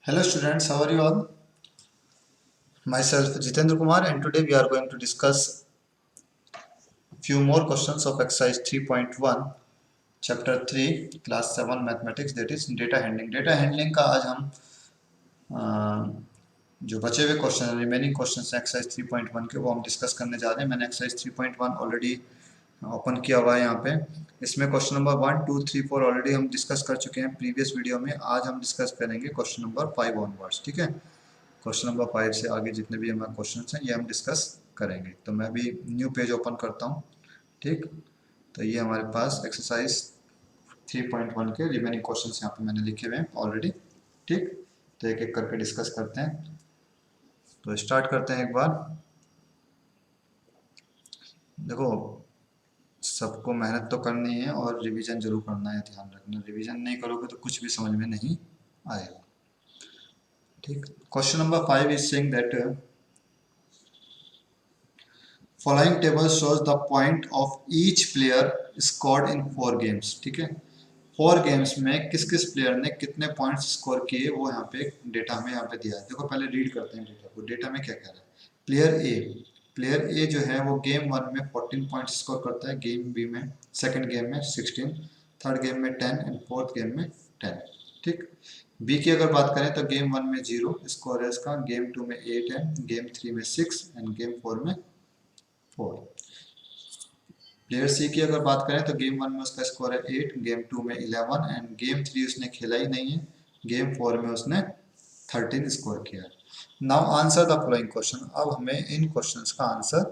Hello students, how are you all? Myself Jitendra Kumar, and today we are going to discuss few more questions of exercise 3.1 chapter 3 class 7 mathematics, that is data handling. Data handling का आज हम जो बचे हुए question remaining question exercise 3.1 के वो हम discuss करने जा रहे हैं। मैंने एक्सरसाइज 3.1 ऑलरेडी ओपन किया हुआ है यहाँ पे। इसमें क्वेश्चन नंबर 1, 2, 3, 4 ऑलरेडी हम डिस्कस कर चुके हैं प्रीवियस वीडियो में। आज हम डिस्कस करेंगे क्वेश्चन नंबर 5 ऑनवर्ड्स, ठीक है। क्वेश्चन नंबर 5 से आगे जितने भी हमारे क्वेश्चन हैं ये हम डिस्कस करेंगे। तो मैं भी न्यू पेज ओपन करता हूँ, ठीक। तो ये हमारे पास एक्सरसाइज 3.1 के रिमेनिंग क्वेश्चन यहाँ पे मैंने लिखे हुए हैं ऑलरेडी, ठीक। तो एक एक करके डिस्कस करते हैं। तो स्टार्ट करते हैं एक बार। देखो, सबको मेहनत तो करनी है और रिवीजन जरूर करना है, ध्यान रखना। रिवीजन नहीं करोगे तो कुछ भी समझ में नहीं आएगा, ठीक। Question number 5 is saying that following table shows the point of each player scored in 4 games, ठीक है। 4 गेम्स में किस किस प्लेयर ने कितने पॉइंट्स स्कोर किए वो यहाँ पे डेटा हमें यहाँ पे दिया है। देखो पहले रीड करते हैं डेटा को। डेटा में क्या कह रहा है। प्लेयर ए जो है वो गेम 1 में 14 पॉइंट्स स्कोर करता है, गेम बी में, सेकंड गेम में 16, थर्ड गेम में 10 एंड फोर्थ गेम में 10, ठीक। बी की अगर बात करें तो गेम 1 में 0 स्कोर है इसका, गेम 2 में 8 है, गेम 3 में 6 एंड गेम 4 में 4। प्लेयर सी की अगर बात करें तो गेम 1 में उसका स्कोर है 8, गेम 2 में 11 एंड गेम 3 उसने खेला ही नहीं है, गेम 4 में उसने 13 स्कोर किया है। Now answer the following question. अब हमें इन क्वेश्चंस का आंसर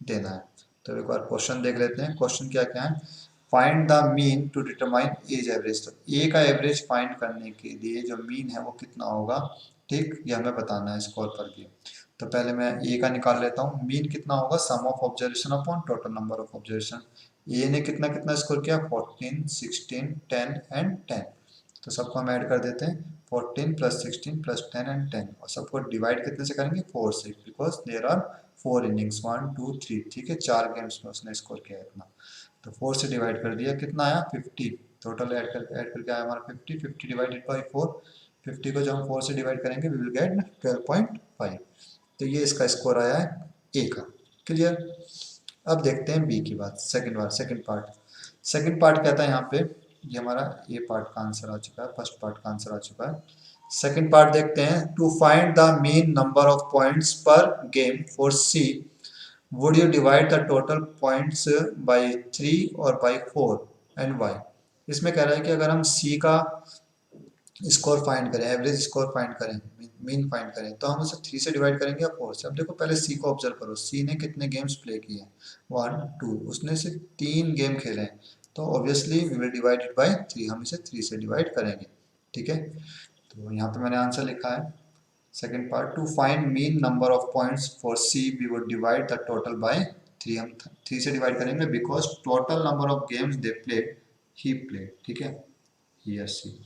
देना है। तो एक बार क्वेश्चन देख लेते हैं। क्वेश्चन क्या क्या है। Find the mean to determine as average. तो ए का एवरेज फाइंड करने के लिए जो मीन है वो कितना होगा, ठीक, ये हमें बताना है स्कोर पर गेम। तो पहले मैं ए का निकाल लेता हूँ। मीन कितना होगा, sum of observation upon total number of observation. A ने कितना कितना स्कोर किया, 14, 16, 10 एंड 10। तो सबको हम ऐड कर देते हैं, 14 प्लस 16 प्लस 10 एंड 10, और सबको डिवाइड कितने से करेंगे, 4 से, बिकॉज देयर आर 4 इनिंग्स, 1 2 3, ठीक है। 4 गेम्स में उसने स्कोर किया इतना। तो 4 से डिवाइड कर दिया, कितना आया 50। टोटल ऐड करके आया हमारा 50। 50 डिवाइडेड बाई 4, 50 को जब हम 4 से डिवाइड करेंगे वी विल गेट 12.5। तो ये इसका स्कोर आया है ए का। क्लियर। अब देखते हैं बी की बात। सेकंड पार्ट कहता है यहाँ पे, ये हमारा ए पार्ट का आंसर आ चुका है, फर्स्ट पार्ट का आंसर आ चुका है। सेकंड पार्ट देखते हैं। To find the mean number of points per game for C would you divide the total points by 3 और बाय 4 एंड वाई। इसमें कह रहा है कि अगर हम सी का स्कोर फाइंड करें, एवरेज स्कोर फाइंड करें, मीन फाइंड करें, तो हम उसे 3 से डिवाइड करेंगे या 4 से। अब देखो पहले सी को ऑब्जर्व करो। सी ने कितने गेम्स प्ले किए हैं, 1 2, उसने सिर्फ 3 गेम खेले हैं, तो obviously we will divide it by 3, हम इसे 3 से डिवाइड करेंगे, ठीक है। तो यहाँ पे मैंने आंसर लिखा है second part. To find mean number of points for C we would divide the total by 3, हम 3 से डिवाइड करेंगे because total number of games they played, he played, ठीक है, ही या सी,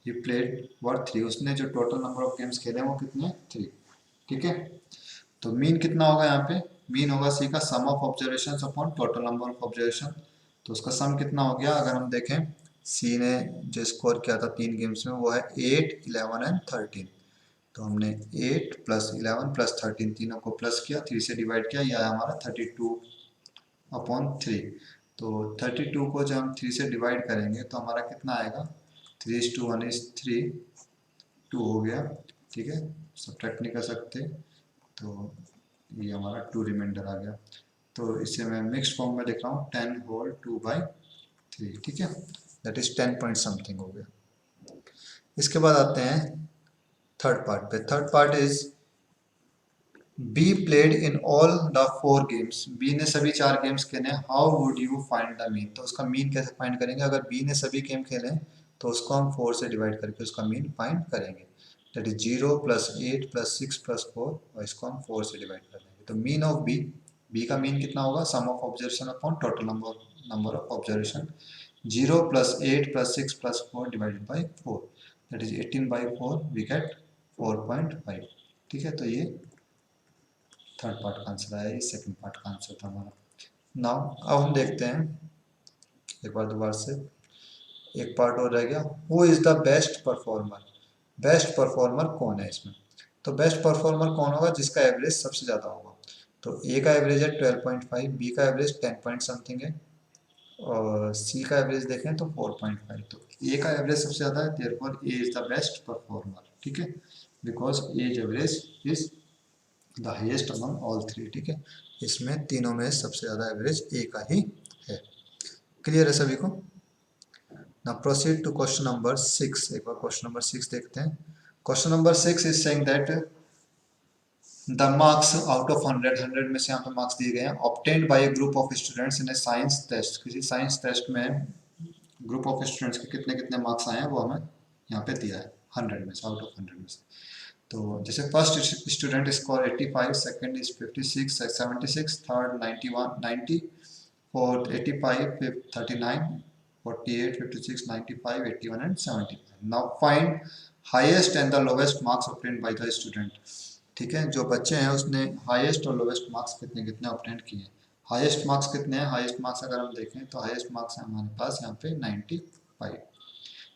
he played what 3, उसने जो टोटल नंबर ऑफ गेम्स खेले हैं वो कितने 3, ठीक है। तो मीन कितना होगा यहाँ पे, मीन होगा सी का sum of observation upon total number of observation. तो उसका सम कितना हो गया, अगर हम देखें सी ने जो स्कोर किया था 3 गेम्स में वो है 8, 11 एंड 13। तो हमने 8 प्लस 11 प्लस 13 तीनों को प्लस किया, 3 से डिवाइड किया, यह हमारा 32 अपॉन 3। तो 32 को जब हम 3 से डिवाइड करेंगे तो हमारा कितना आएगा, 3:1 2 हो गया, ठीक है, सब्ट्रैक्ट नहीं कर सकते, तो ये हमारा 2 रिमाइंडर आ गया। तो इसे मैं मिक्स फॉर्म में लिख रहा हूँ 10 होल 2/3, ठीक है, दैट इज 10 पॉइंट समथिंग हो गया। इसके बाद आते हैं थर्ड पार्ट पे। Third part is B played in all the 4 games. B ने सभी 4 गेम्स खेले, how would you find the mean. तो उसका मीन कैसे फाइंड करेंगे, अगर बी ने सभी गेम खेले तो उसको हम 4 से डिवाइड करके उसका मीन फाइंड करेंगे। That is 0 plus 8 plus 6 plus 4, और इसको हम 4 से डिवाइड कर देंगे। तो मीन ऑफ बी, बी का मीन कितना होगा, sum of observation upon total number of observation. 0 plus 8 plus 6 plus 4 divided by 4, that is 18/4, we get 4.5, ठीक है। तो ये थर्ड पार्ट का आंसर आया, ये सेकंड पार्ट का आंसर था हमारा। नाउ अब हम देखते हैं एक बार दोबारा से, एक पार्ट और रह गया। Who is the best performer. Best performer कौन है इसमें? तो बेस्ट परफॉर्मर कौन होगा? जिसका एवरेज सबसे ज़्यादा होगा। तो ए का एवरेज है 12.5, बी का एवरेज 10 पॉइंट समथिंग है, और सी का एवरेज देखें तो 4.5। तो ए का एवरेज सबसे ज़्यादा है, therefore A is the best performer, ठीक है, because as average is the highest among all three, ठीक है। इसमें तीनों में सबसे ज़्यादा एवरेज ए का ही है। क्लियर है सभी को? Now proceed to question number 6। एक बार क्वेश्चन नंबर 6 देखते हैं। Question number 6 is saying that the marks out of 100 में से यहाँ पे मार्क्स दिए गए हैं obtained by a group of students in a science test। किसी साइंस टेस्ट में ग्रुप ऑफ स्टूडेंट्स के कितने कितने मार्क्स आए हैं वो हमें यहाँ पे दिया है 100 में से, आउट ऑफ 100 में से। तो जैसे first student score 85, second is 56, 76, third 91, 90, fourth 85, fifth 39, 48, 56, 95, 81 and 75। Now find highest and the lowest marks obtained by the student. ठीक है, जो बच्चे हैं उसने हाईएस्ट और लोवेस्ट मार्क्स कितने कितने ऑब्टेन किए हैं। हाईएस्ट मार्क्स कितने हैं? हाईएस्ट मार्क्स अगर हम देखें तो हाईएस्ट मार्क्स है हमारे पास यहाँ पे 95।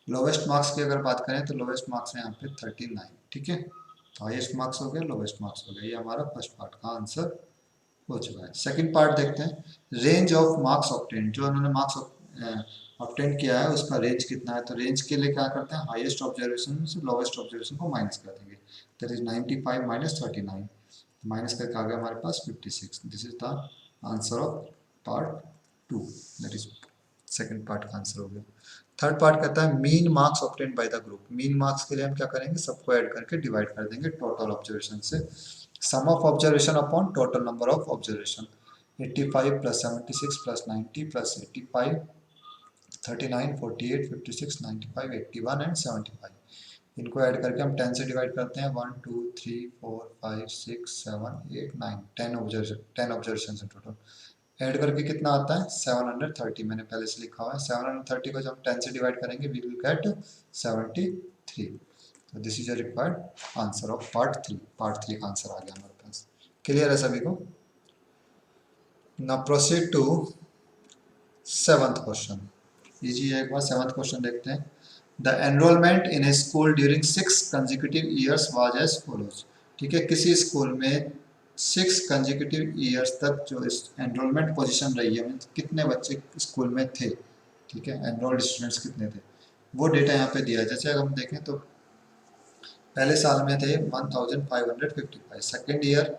लोवेस्ट मार्क्स की अगर बात करें तो लोवेस्ट मार्क्स है यहाँ पे 39, ठीक है। तो हाईएस्ट मार्क्स हो गया, लोवेस्ट मार्क्स हो गया, ये हमारा फर्स्ट पार्ट का आंसर हो चुका है। सेकंड पार्ट देखते हैं, रेंज ऑफ मार्क्स ऑब्टेन। जो उन्होंने मार्क्स ऑब्टेन किया है उसका रेंज कितना है। तो रेंज के लिए क्या करते हैं, हाईएस्ट ऑब्जर्वेशन से लोवेस्ट ऑब्जर्वेशन को माइनस कर देंगे। दैट इज 95 माइनस 39, माइनस करके आ गया हमारे पास 56। This is the answer of part 2, that is second part का आंसर हो गया। थर्ड पार्ट कहता है mean marks obtain by the group. Mean marks के लिए हम क्या करेंगे, सबको ऐड करके डिवाइड कर देंगे टोटल ऑब्जर्वेशन से। Sum of observation upon total number of observation, 85 plus 76 plus 90 plus 85, 39, 48, 56, 95, 81 and 75। इनको ऐड करके हम 10 से डिवाइड करते हैं। 1 2 3 4 5 6 7 8 9 10 ऑब्जर्वेशन है टोटल। ऐड करके कितना आता है 730। मैंने पहले से लिखा हुआ है 730 को जब 10 से डिवाइड करेंगे वी विल गेट 73। तो this is a required answer of part 3। Part 3 का आंसर आ गया हमारे पास। क्लियर है सभी को? Now proceed to seventh question. Easy है, एक बार सेवंथ क्वेश्चन देखते हैं। The enrolment in a school during 6 consecutive years was as follows. ठीक है, किसी स्कूल में 6 कंजिक्यूटिव ईयर्स तक जो एनरोलमेंट पोजीशन रही है, कितने बच्चे स्कूल में थे, ठीक है, एनरोल्ड स्टूडेंट्स कितने थे, वो डेटा यहाँ पे दिया है। जैसे अगर हम देखें तो पहले साल में थे 1555, सेकेंड ईयर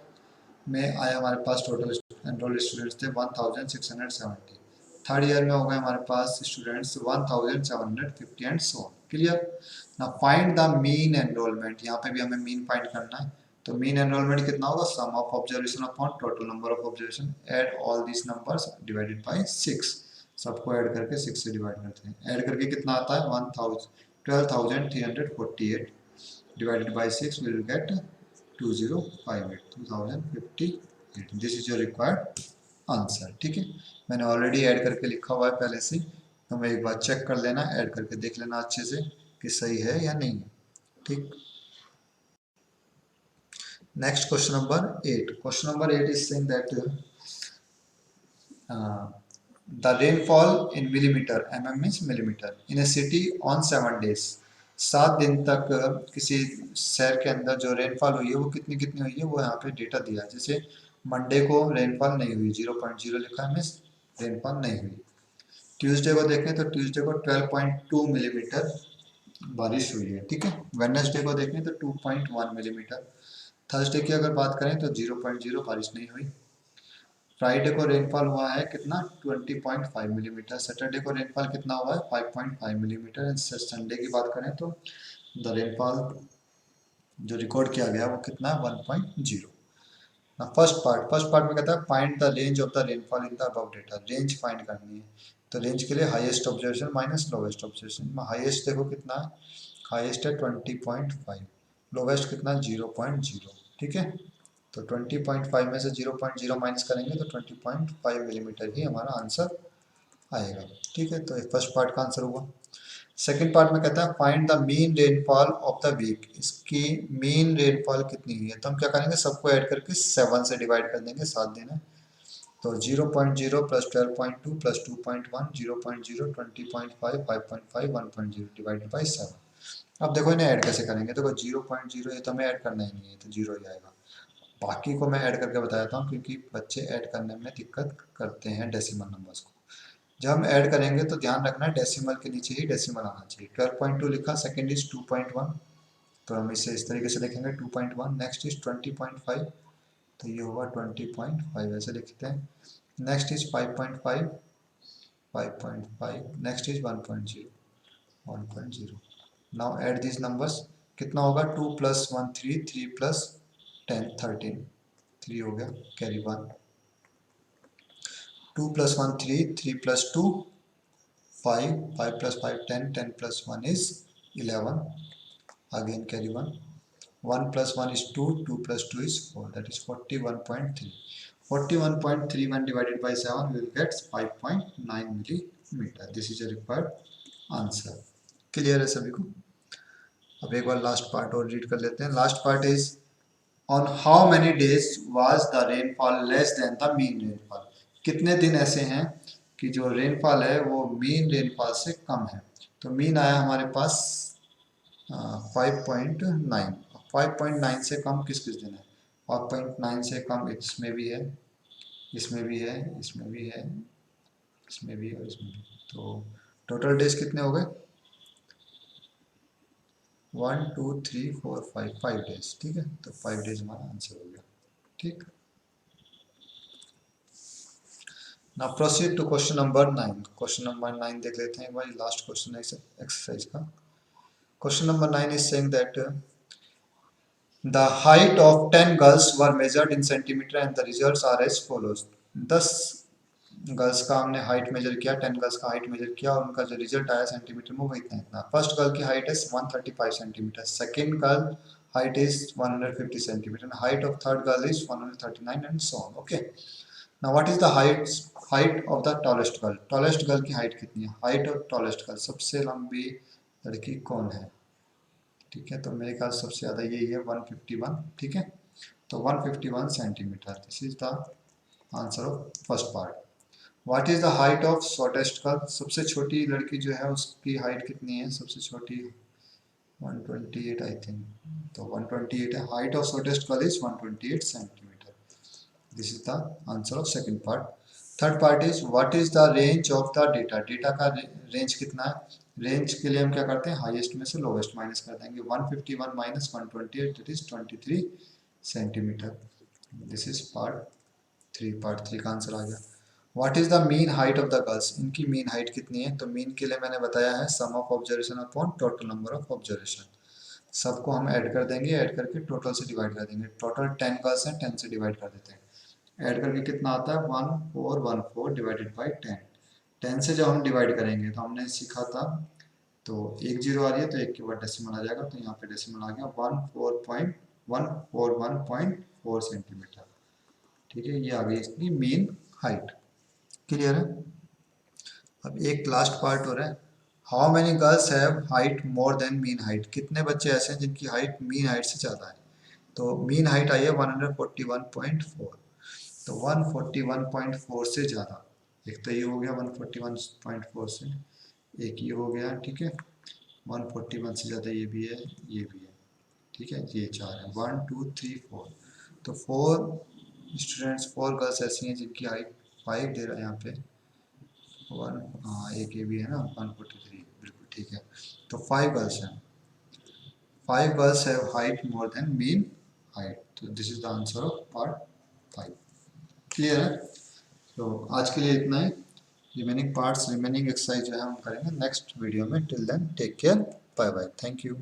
में आया हमारे पास टोटल एनरोल्ड स्टूडेंट्स थे 1670, थर्ड ईयर में हो गए हमारे पास students 1750 and so on. Clear? ना फाइंड द मीन एनरोलमेंट, यहाँ पे भी हमें मीन फाइंड करना है। तो मीन एनरोलमेंट कितना होगा, sum of observation upon total number of observation, add all these numbers divided by 6। सबको ऐड करके 6 से डिवाइड करते हैं। ऐड करके कितना आता है 12,348 divided by 6 we will get 2058। This is your required answer, ठीक है। मैंने ऑलरेडी ऐड करके लिखा हुआ है पहले से, तो मैं एक बार चेक कर लेना, ऐड करके देख लेना अच्छे से कि सही है या नहीं है, ठीक। Next question number 8। Question number 8 is saying that the rainfall in millimetre, means millimetre, in A city on 7 days. 7 दिन तक किसी शहर के अंदर जो रेनफॉल हुई है वो कितनी कितनी हुई है, वो यहाँ पे डेटा दिया है। जैसे मंडे को रेनफॉल नहीं हुई, 0.0 लिखा है, मीन्स रेनफॉल नहीं हुई। ट्यूसडे को देखें तो ट्यूसडे को 12.2 मिलीमीटर बारिश हुई है, ठीक है। वेडनेसडे को देखें तो 2.1 मिलीमीटर। थर्सडे की अगर बात करें तो 0.0 बारिश नहीं हुई। फ्राइडे को रेनफॉल हुआ है कितना 20.5 मिलीमीटर। सैटरडे को रेनफॉल कितना हुआ है 5.5 मिलीमीटर। संडे की बात करें तो द रेनफॉल जो रिकॉर्ड किया गया वो कितना है 1.0। फर्स्ट पार्ट में कहता है find the range of the rainfall in the above data. Range find करनी है, तो रेंज के लिए highest observation minus lowest observation. Highest देखो कितना है, हाईएस्ट है 20.5, लोवेस्ट कितना 0.0, ठीक है। तो 20.5 में से 0.0 माइनस करेंगे तो 20.5 मिलीमीटर ही हमारा आंसर आएगा, ठीक है। तो फर्स्ट पार्ट का आंसर हुआ। सेकंड पार्ट में कहता है find the mean rainfall of the week. इसकी मीन रेनफॉल कितनी हुई है, तो हम क्या करेंगे, सबको ऐड करके 7 से डिवाइड कर देंगे, 7 दिन है। तो 0.0 प्लस 12.2 प्लस 2.1, 0.0, 20.5, 5.5, 1.0 डिवाइडेड बाई 7। अब देखो इन्हें ऐड कैसे करेंगे, देखो 0.0 ये तो हमें ऐड करना ही नहीं है, तो जीरो ही आएगा। बाकी को मैं ऐड करके बताता हूँ, क्योंकि बच्चे ऐड करने में दिक्कत करते हैं डेसिमल नंबर्स को। जब हम ऐड करेंगे तो ध्यान रखना डेसिमल के नीचे ही डेसिमल आना चाहिए। 12.2 लिखा, सेकेंड इज 2.1, तो हम इसे इस तरीके से लिखेंगे 2.1। नेक्स्ट इज 20.5, तो ये होगा 20.5 ऐसे लिखते हैं। Next is 5.5, 5.5, next is 1.0, 1.0। Now add this numbers, कितना होगा 2 + 1 3, 3 + 10 13, 3 हो गया, carry 1। 2 + 1 3, 3 + 2 5, 5 + 5 10, 10 + 1 is 11, again carry 1, 1 + 1 is 2, 2 + 2 is 4, that is 41.3. 41.3 when divided by 7 we will get 5.9 millimeter. This is a required answer. Clear है सभी को? अब एक बार लास्ट पार्ट और रीड कर लेते हैं। Last part is on how many days was the rainfall less than the mean rainfall. कितने दिन ऐसे हैं कि जो रेनफॉल है वो मीन रेनफॉल से कम है। तो मीन आया हमारे पास 5.9। 5.9 से कम किस किस दिन है? 5.9 से कम इसमें भी है, इसमें भी है, इसमें भी है, इसमें भी है और इसमें भी। तो टोटल डेज कितने हो गए? 1 2 3 4 5, 5 डेज। ठीक है, तो 5 डेज हमारा आंसर हो गया। ठीक, ना proceed to question number 9। Question number 9 देख लेते हैं भाई, लास्ट क्वेश्चन है एक्सरसाइज का। Question number 9 is saying that the height of 10 girls were measured in centimeter and the results are as follows. 10 girls का हमने हाइट मेजर किया, 10 girls का हाइट मेजर किया और उनका जो रिजल्ट आया सेंटीमीटर में वो इतना इतना। फर्स्ट गर्ल की हाइट है 135 centimetre, second girl height is 150 centimetre, height of third girl is 139 and so on. Okay, now what is the height of the tallest girl. Tallest girl की height कितनी है? Height of tallest girl, सबसे लंबी लड़की कौन है? ठीक है, तो मेरे ख्याल सबसे ज़्यादा यही है 151। ठीक है, तो 151 centimetre, this is the answer of first part. What is the height of shortest girl, सबसे छोटी लड़की जो है उसकी हाइट कितनी है? सबसे छोटी 128 आई थिंक, तो 128 है। Height of shortest girl is 128 centimetre, this is the answer of second part. Third part is what is the range of the data, data का रेंज कितना है? रेंज के लिए हम क्या करते हैं? हाईएस्ट में से लोवेस्ट माइनस कर देंगे। 151 minus 128 that is 23 centimetre, this is part 3। Part 3 का आंसर आ गया। What is the mean height of the girls, इनकी मीन हाइट कितनी है? तो मीन के लिए मैंने बताया है sum of observation upon total number of observation. सबको हम ऐड कर देंगे, ऐड करके टोटल से डिवाइड कर देंगे। टोटल 10 गर्ल्स हैं, 10 से डिवाइड कर देते हैं। ऐड करके कितना आता है? 1414 डिवाइडेड बाई 10। 10 से जब हम डिवाइड करेंगे तो हमने सीखा था, तो एक जीरो आ रही है तो एक के बाद डेसिमल आ जाएगा, तो यहाँ पे डेसिमल आ गया 14141.4 सेंटीमीटर। ठीक है, ये आ गई इसकी मीन हाइट। क्लियर है? अब एक लास्ट पार्ट हो रहा है, how many girls have height more than mean height, कितने बच्चे ऐसे हैं जिनकी हाइट मीन हाइट से ज़्यादा है? तो मीन हाइट आई है 141.4, तो 141.4 से ज़्यादा, एक तो ये हो गया 141.4 से, एक ये हो गया। ठीक है, 141 से ज़्यादा ये भी है, ये भी है। ठीक है, ये चार है, 1 2 3 4, तो 4 स्टूडेंट्स, 4 गर्ल्स ऐसी हैं जिनकी हाइट 5 दे रहा है यहाँ पे, 1, हाँ एक ये भी है ना 143, बिल्कुल ठीक है। तो 5 गर्ल्स हैं, 5 girls have height more than mean height, तो this is the answer of part 5। Clear है? तो आज के लिए इतना ही। रिमेनिंग पार्ट्स, रिमेनिंग एक्सरसाइज जो है हम करेंगे नेक्स्ट वीडियो में। Till then take care, bye bye, thank you.